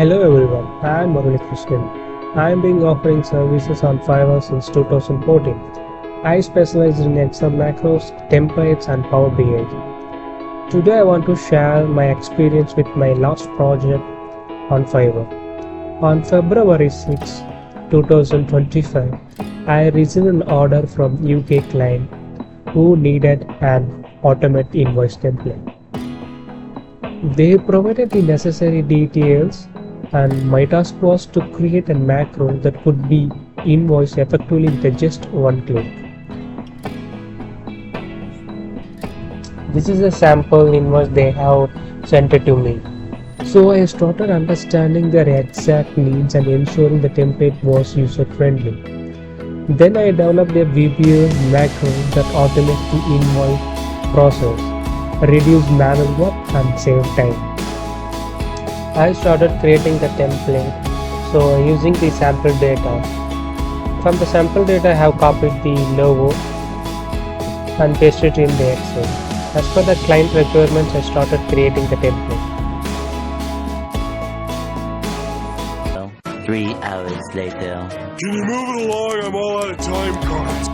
Hello everyone, I am Murali Krishnan. I am being offering services on Fiverr since 2014. I specialize in Excel macros, templates and Power BI. Today I want to share my experience with my last project on Fiverr. On February 6, 2025, I received an order from UK client who needed an automate invoice template. They provided the necessary details and my task was to create a macro that could be invoiced effectively with just one click. This is a sample invoice they have sent it to me. So I started understanding their exact needs and ensuring the template was user friendly. Then I developed a VBA macro that automates the invoice process, reduce manual work and save time. I started creating the template, so using the sample data. From the sample data I have copied the logo and pasted it in the Excel. As per the client requirements I started creating the template. 3 hours later. Can you move it along? I'm all out of time cards.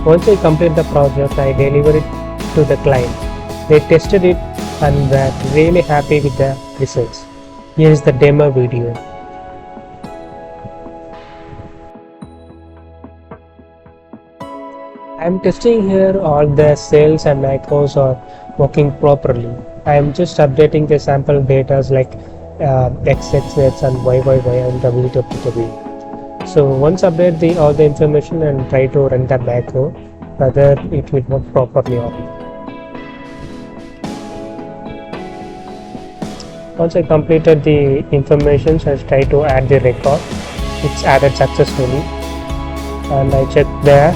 Once I complete the project, I deliver it to the client. They tested it and were really happy with the results. Here is the demo video. I am testing here all the cells and macros are working properly. I am just updating the sample data like XXX and YYY and WWW. So once update all the information and try to run the macro, whether it will work properly or not. Once I completed the information, I try to add the record. It's added successfully, and I checked there.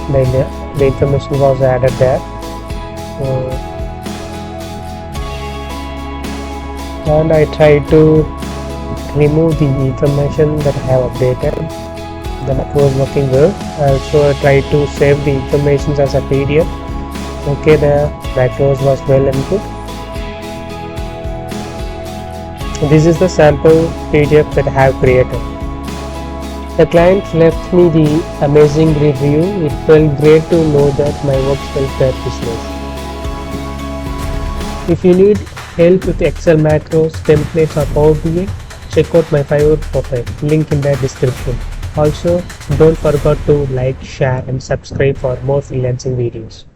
The information was added there. And I try to remove the information that I have updated. The macro was working well. Also, I try to save the information as a PDF. Okay, the macros was well and good. This is the sample PDF that I have created. The client left me the amazing review. It felt great to know that my work helped their business. If you need help with Excel macros, templates or Power BI, check out my Fiverr profile, link in the description. Also, don't forget to like, share and subscribe for more freelancing videos.